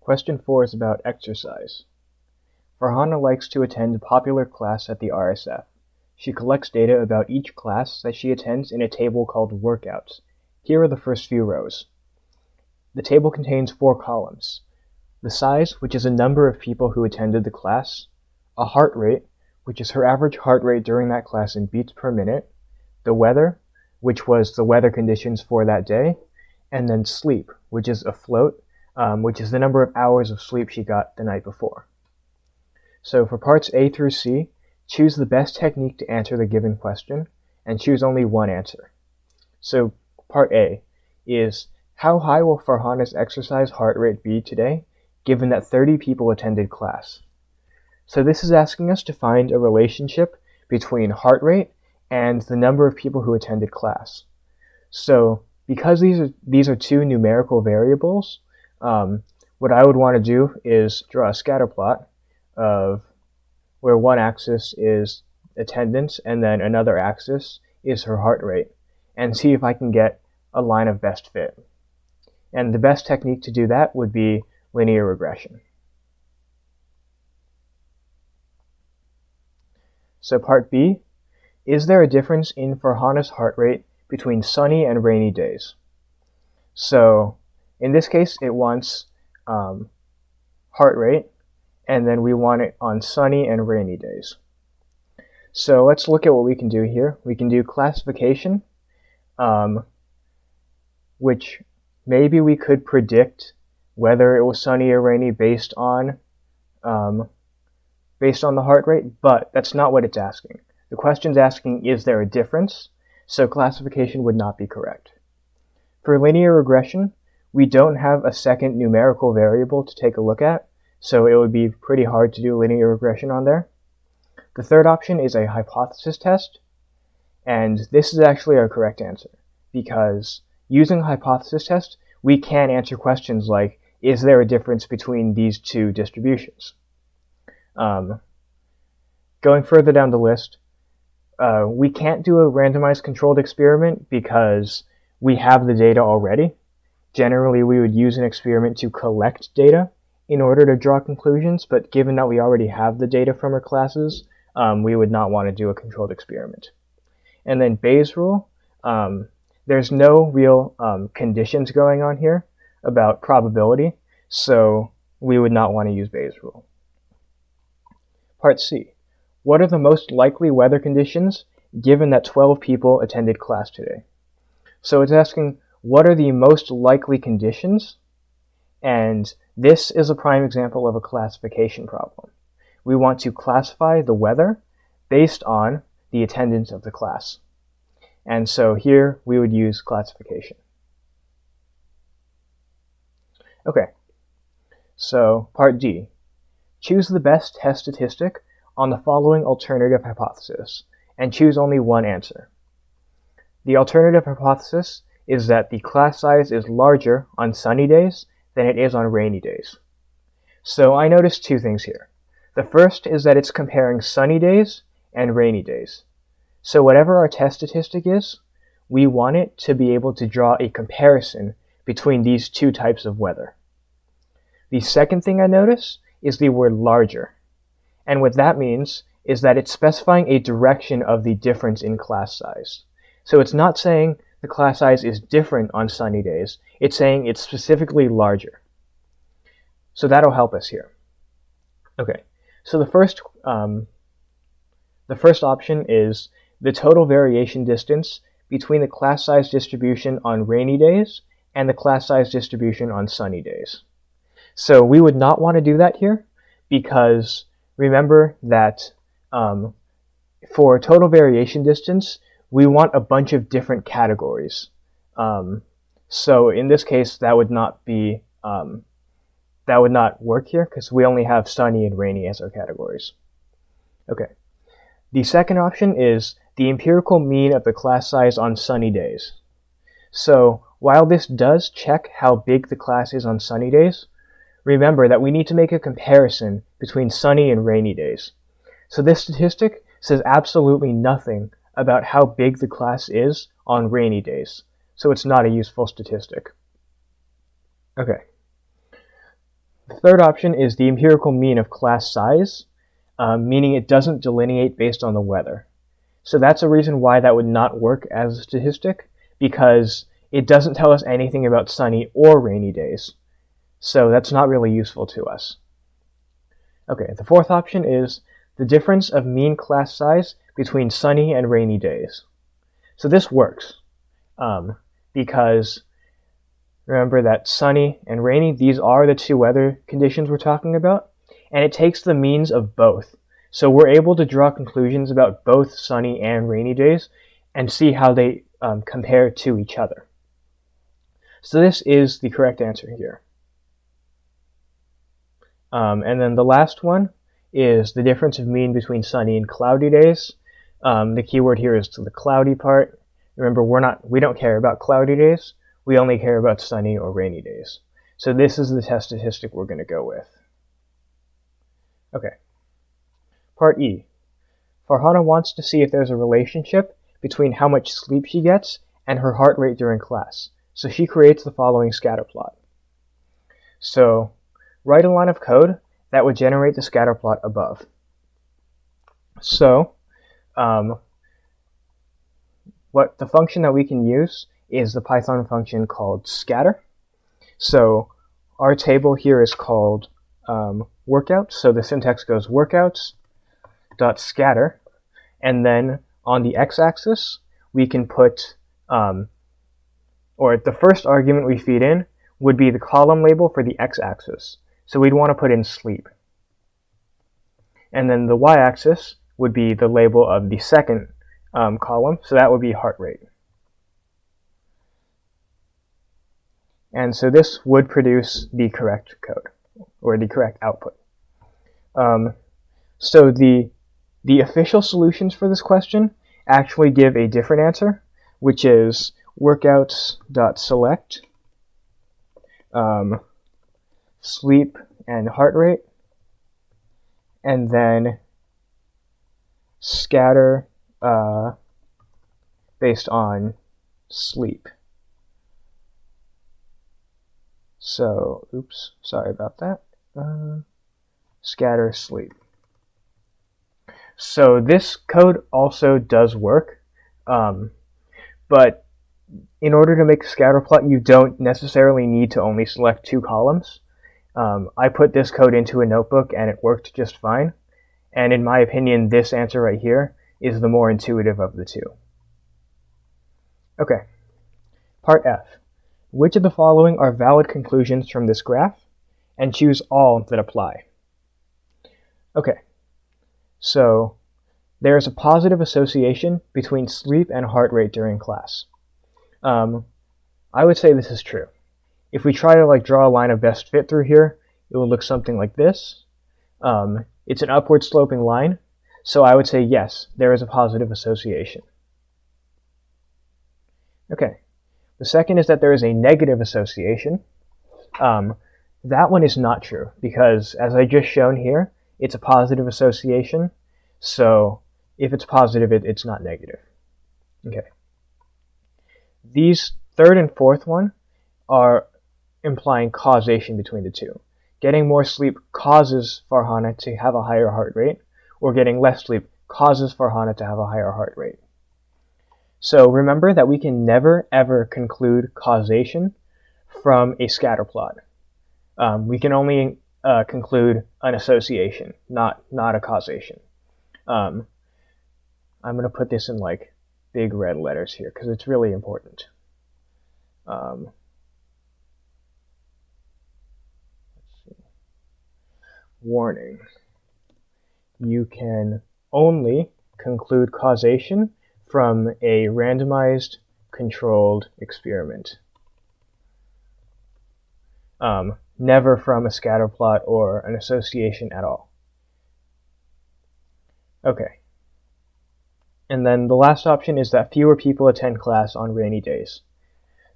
Question 4 is about exercise. Farhana likes to attend a popular class at the RSF. She collects data about each class that she attends in a table called Workouts. Here are the first few rows. The table contains 4 columns. The size, which is a number of people who attended the class, a heart rate, which is her average heart rate during that class in beats per minute, the weather, which was the weather conditions for that day, and then sleep, which is a float, which is the number of hours of sleep she got the night before. So for parts A through C, choose the best technique to answer the given question, and choose only one answer. So part A is, how high will Farhana's exercise heart rate be today, given that 30 people attended class? So this is asking us to find a relationship between heart rate and the number of people who attended class. So because these are two numerical variables, what I would want to do is draw a scatter plot of where one axis is attendance and then another axis is her heart rate, and see if I can get a line of best fit. And the best technique to do that would be linear regression. So part B, is there a difference in Farhana's heart rate between sunny and rainy days? So in this case, it wants heart rate, and then we want it on sunny and rainy days. So let's look at what we can do here. We can do classification, which maybe we could predict whether it was sunny or rainy based on the heart rate, but that's not what it's asking. The question's asking, is there a difference? So classification would not be correct. For linear regression, we don't have a second numerical variable to take a look at, so it would be pretty hard to do linear regression on there. The third option is a hypothesis test, and this is actually our correct answer, because using a hypothesis test, we can answer questions like, is there a difference between these two distributions? Going further down the list, we can't do a randomized controlled experiment because we have the data already. Generally, we would use an experiment to collect data in order to draw conclusions, but given that we already have the data from our classes, we would not want to do a controlled experiment. And then Bayes' rule, there's no real conditions going on here about probability, so we would not want to use Bayes' rule. Part C, what are the most likely weather conditions given that 12 people attended class today? So it's asking, what are the most likely conditions? And this is a prime example of a classification problem. We want to classify the weather based on the attendance of the class. And so here we would use classification. Okay, so part D. Choose the best test statistic on the following alternative hypothesis, and choose only one answer. The alternative hypothesis is that the class size is larger on sunny days than it is on rainy days. So I noticed two things here. The first is that it's comparing sunny days and rainy days. So whatever our test statistic is, we want it to be able to draw a comparison between these two types of weather. The second thing I notice is the word larger. And what that means is that it's specifying a direction of the difference in class size. So it's not saying the class size is different on sunny days. It's saying it's specifically larger. So that'll help us here. Okay, so the first option is the total variation distance between the class size distribution on rainy days and the class size distribution on sunny days. So we would not want to do that here because remember that for total variation distance, we want a bunch of different categories. So in this case, that would not work here because we only have sunny and rainy as our categories. Okay. The second option is the empirical mean of the class size on sunny days. So while this does check how big the class is on sunny days, remember that we need to make a comparison between sunny and rainy days. So this statistic says absolutely nothing about how big the class is on rainy days. So it's not a useful statistic. Okay. The third option is the empirical mean of class size, meaning it doesn't delineate based on the weather. So that's a reason why that would not work as a statistic, because it doesn't tell us anything about sunny or rainy days. So that's not really useful to us. Okay, the fourth option is the difference of mean class size between sunny and rainy days. So this works, because remember that sunny and rainy, these are the two weather conditions we're talking about, and it takes the means of both. So we're able to draw conclusions about both sunny and rainy days and see how they compare to each other. So this is the correct answer here. And then the last one is the difference of mean between sunny and cloudy days. The keyword here is to the cloudy part. Remember, we don't care about cloudy days. We only care about sunny or rainy days. So this is the test statistic we're going to go with. Okay. Part E. Farhana wants to see if there's a relationship between how much sleep she gets and her heart rate during class. So she creates the following scatter plot. So write a line of code that would generate the scatter plot above. So what the function that we can use is the Python function called scatter. So our table here is called workouts. So the syntax goes workouts.scatter, and then on the x-axis we can put, or the first argument we feed in would be the column label for the x-axis. So we'd want to put in sleep. And then the y-axis would be the label of the second column, so that would be heart rate. And so this would produce the correct code, or the correct output. So the official solutions for this question actually give a different answer, which is workouts.select sleep and heart rate, and then scatter based on sleep. So, oops, sorry about that. Scatter sleep. So this code also does work, but in order to make a scatter plot, you don't necessarily need to only select two columns. I put this code into a notebook and it worked just fine. And in my opinion, this answer right here is the more intuitive of the two. Okay, part F. Which of the following are valid conclusions from this graph? And choose all that apply. Okay, so there is a positive association between sleep and heart rate during class. I would say this is true. If we try to draw a line of best fit through here, it will look something like this. It's an upward sloping line, so I would say yes, there is a positive association. Okay, the second is that there is a negative association. That one is not true, because as I just shown here, it's a positive association, so if it's positive, it's not negative. Okay. These third and fourth one are implying causation between the two. Getting more sleep causes Farhana to have a higher heart rate, or getting less sleep causes Farhana to have a higher heart rate. So remember that we can never ever conclude causation from a scatter plot. We can only conclude an association, not a causation. I'm going to put this in big red letters here because it's really important. Let's see. Warning. You can only conclude causation from a randomized controlled experiment. Never from a scatter plot or an association at all. Okay. And then the last option is that fewer people attend class on rainy days.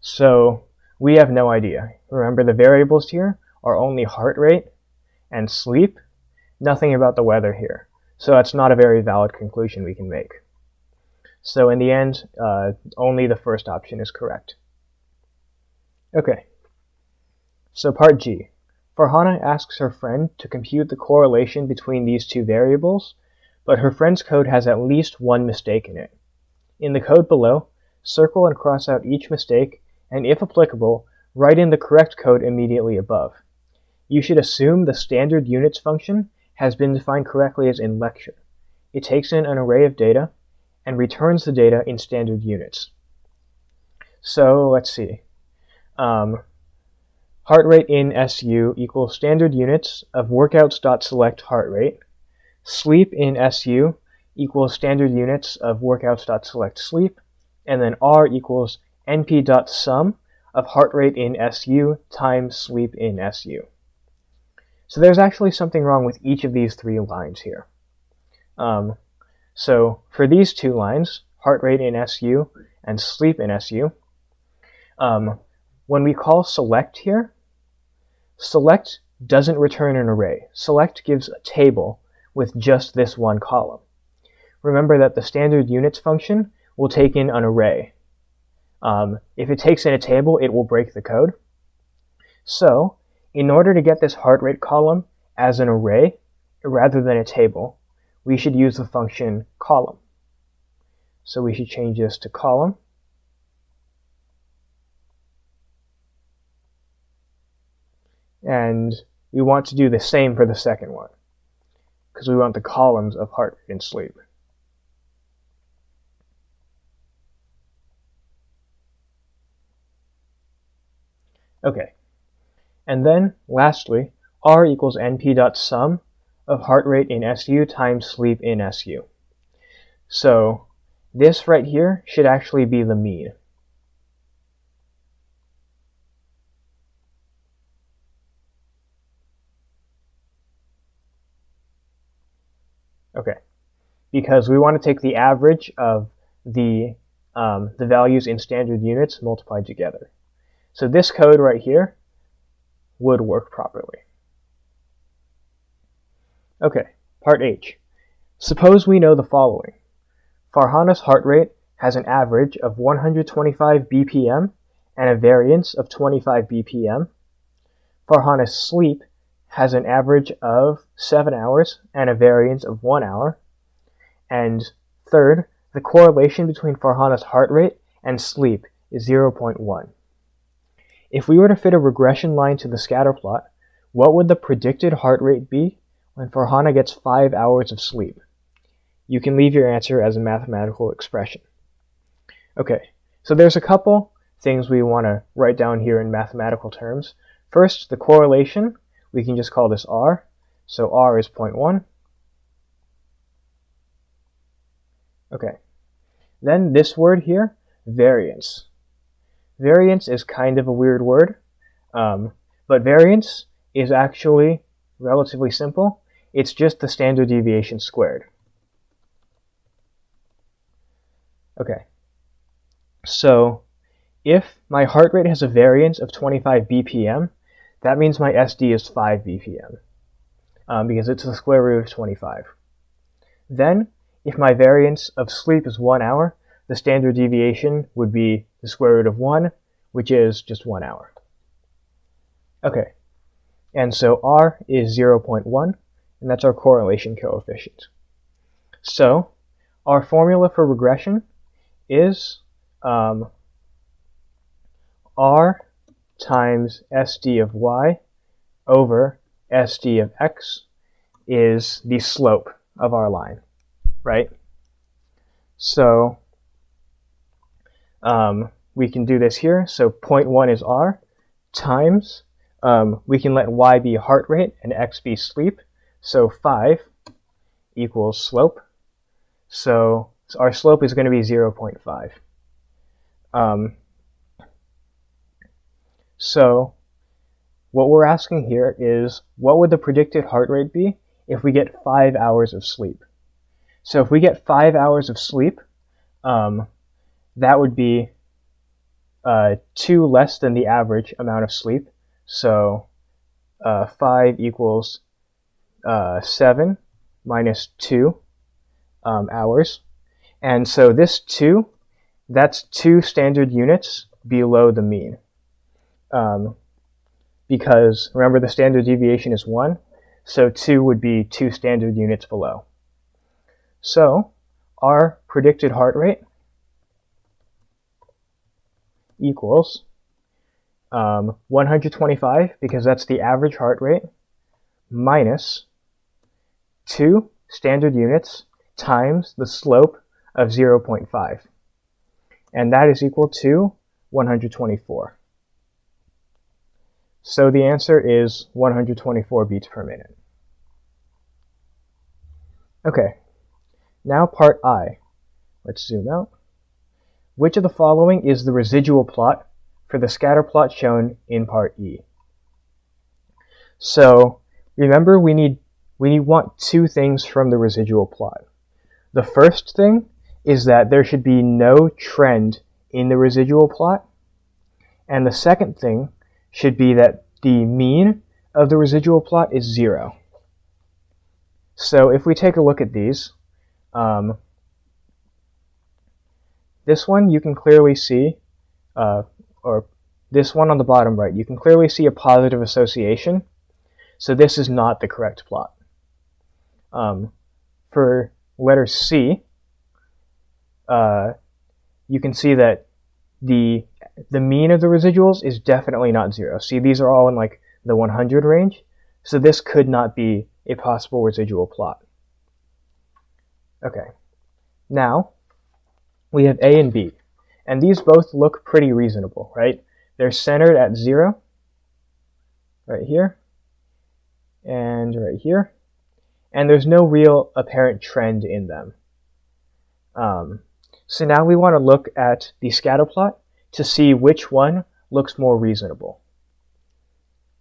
So we have no idea. Remember, the variables here are only heart rate and sleep, nothing about the weather here. So that's not a very valid conclusion we can make. So in the end, only the first option is correct. Okay. So part G. Farhana asks her friend to compute the correlation between these two variables, but her friend's code has at least one mistake in it. In the code below, circle and cross out each mistake, and if applicable, write in the correct code immediately above. You should assume the standard units function has been defined correctly as in lecture. It takes in an array of data and returns the data in standard units. So let's see. Heart rate in SU equals standard units of workouts.select heart rate. Sleep in SU equals standard units of workouts.select sleep. And then R equals np.sum of heart rate in SU times sleep in SU. So there's actually something wrong with each of these three lines here. So for these two lines, heart rate in SU and sleep in SU, when we call select here, select doesn't return an array. Select gives a table with just this one column. Remember that the standard units function will take in an array. If it takes in a table, it will break the code. So in order to get this heart rate column as an array rather than a table, we should use the function column. So we should change this to column. And we want to do the same for the second one, because we want the columns of heart rate and sleep. Okay. And then, lastly, R equals np.sum of heart rate in SU times sleep in SU. So this right here should actually be the mean. Okay, because we want to take the average of the values in standard units multiplied together. So this code right here would work properly. Okay, part H. Suppose we know the following. Farhana's heart rate has an average of 125 BPM and a variance of 25 BPM. Farhana's sleep has an average of 7 hours and a variance of 1 hour. And third, the correlation between Farhana's heart rate and sleep is 0.1. If we were to fit a regression line to the scatter plot, what would the predicted heart rate be when Farhana gets 5 hours of sleep? You can leave your answer as a mathematical expression. Okay, so there's a couple things we want to write down here in mathematical terms. First, the correlation. We can just call this R. So R is 0.1. Okay. Then this word here, variance. Variance is kind of a weird word, but variance is actually relatively simple. It's just the standard deviation squared. Okay. So if my heart rate has a variance of 25 BPM, that means my SD is 5 BPM, because it's the square root of 25. Then, if my variance of sleep is 1 hour, the standard deviation would be the square root of 1, which is just 1 hour. Okay, and so R is 0.1, and that's our correlation coefficient. So, our formula for regression is R times SD of y over SD of x is the slope of our line, right? So we can do this here. So 0.1 is R times, we can let y be heart rate and x be sleep. So 5 equals slope. So our slope is going to be 0.5. So what we're asking here is, what would the predicted heart rate be if we get 5 hours of sleep? So if we get 5 hours of sleep, that would be 2 less than the average amount of sleep. So 5 equals 7 minus 2 hours. And so this 2, that's 2 standard units below the mean. because remember the standard deviation is 1, so 2 would be 2 standard units below. So our predicted heart rate equals 125, because that's the average heart rate, minus 2 standard units times the slope of 0.5. And that is equal to 124. So the answer is 124 beats per minute. Okay, now part I. Let's zoom out. Which of the following is the residual plot for the scatter plot shown in part E? So remember, we want two things from the residual plot. The first thing is that there should be no trend in the residual plot, and the second thing should be that the mean of the residual plot is 0. So if we take a look at these, this one you can clearly see, or this one on the bottom right, you can clearly see a positive association. So this is not the correct plot. For letter C, you can see that the mean of the residuals is definitely not 0. See, these are all in like the 100 range, so this could not be a possible residual plot. Okay, now we have A and B, and these both look pretty reasonable, right? They're centered at 0, right here, and right here, and there's no real apparent trend in them. So now we want to look at the scatter plot to see which one looks more reasonable.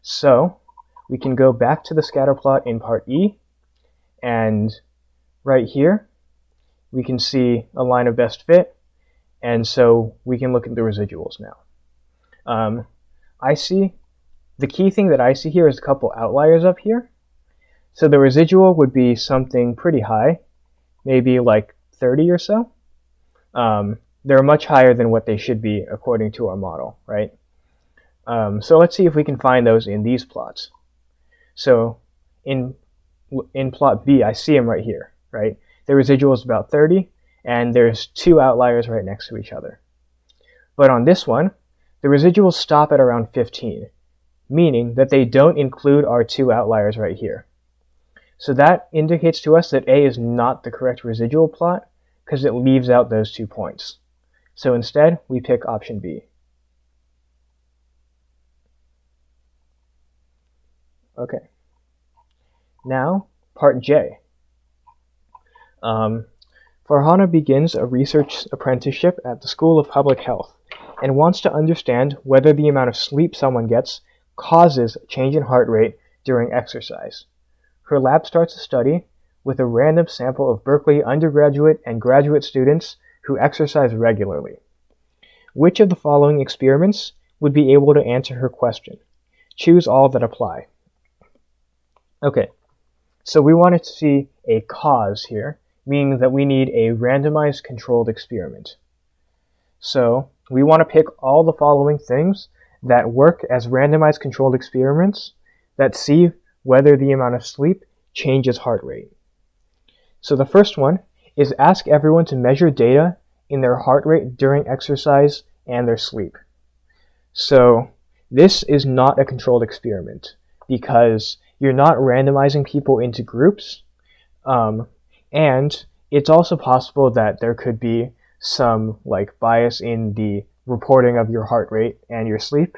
So we can go back to the scatter plot in part E, and right here we can see a line of best fit, and so we can look at the residuals now. The key thing that I see here is a couple outliers up here. So the residual would be something pretty high, maybe like 30 or so. They're much higher than what they should be according to our model, right? So let's see if we can find those in these plots. So in plot B, I see them right here, right? The residual is about 30, and there's two outliers right next to each other. But on this one, the residuals stop at around 15, meaning that they don't include our two outliers right here. So that indicates to us that A is not the correct residual plot because it leaves out those 2 points. So instead, we pick option B. Okay. Now, part J. Farhana begins a research apprenticeship at the School of Public Health and wants to understand whether the amount of sleep someone gets causes a change in heart rate during exercise. Her lab starts a study with a random sample of Berkeley undergraduate and graduate students who exercise regularly. Which of the following experiments would be able to answer her question? Choose all that apply. Okay, so we wanted to see a cause here, meaning that we need a randomized controlled experiment. So we want to pick all the following things that work as randomized controlled experiments that see whether the amount of sleep changes heart rate. So the first one is ask everyone to measure data in their heart rate during exercise and their sleep. So this is not a controlled experiment because you're not randomizing people into groups, and it's also possible that there could be some bias in the reporting of your heart rate and your sleep.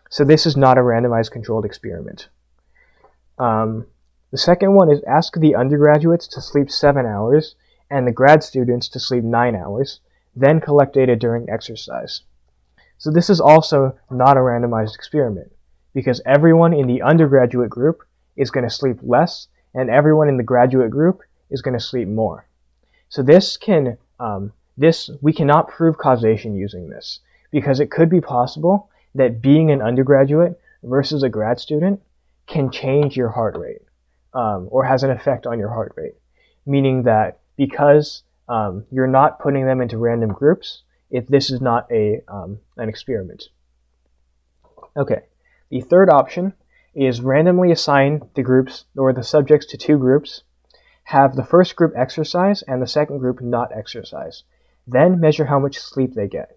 So this is not a randomized controlled experiment. The second one is ask the undergraduates to sleep 7 hours and the grad students to sleep 9 hours, then collect data during exercise. So this is also not a randomized experiment because everyone in the undergraduate group is going to sleep less and everyone in the graduate group is going to sleep more. So we cannot prove causation using this because it could be possible that being an undergraduate versus a grad student can change your heart rate or has an effect on your heart rate, meaning that because you're not putting them into random groups, this is not an experiment. Okay, The third option is randomly assign the groups or the subjects to two groups, have the first group exercise and the second group not exercise, then measure how much sleep they get.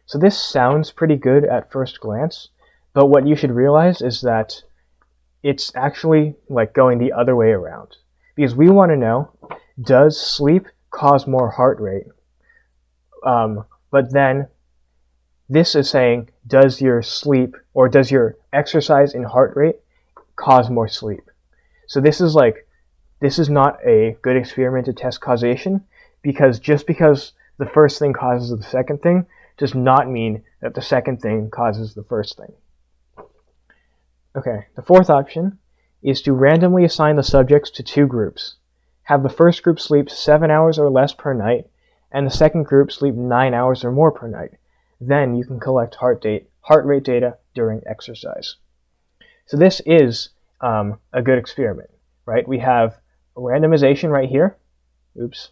So this sounds pretty good at first glance, but what you should realize is that it's actually like going the other way around. Because we want to know, does sleep cause more heart rate? But then this is saying, does your sleep or does your exercise in heart rate cause more sleep? So this is not a good experiment to test causation, because just because the first thing causes the second thing does not mean that the second thing causes the first thing. Okay, the fourth option is to randomly assign the subjects to two groups. Have the first group sleep 7 hours or less per night, and the second group sleep 9 hours or more per night. Then you can collect heart rate data during exercise. So this is a good experiment, right? We have randomization right here. Oops.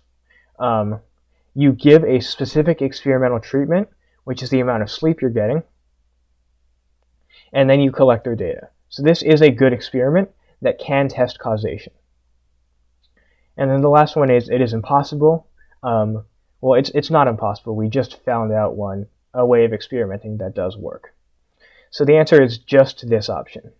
You give a specific experimental treatment, which is the amount of sleep you're getting, and then you collect their data. So this is a good experiment that can test causation. And then the last one is, it is impossible. Well, it's not impossible. We just found out a way of experimenting that does work. So the answer is just this option.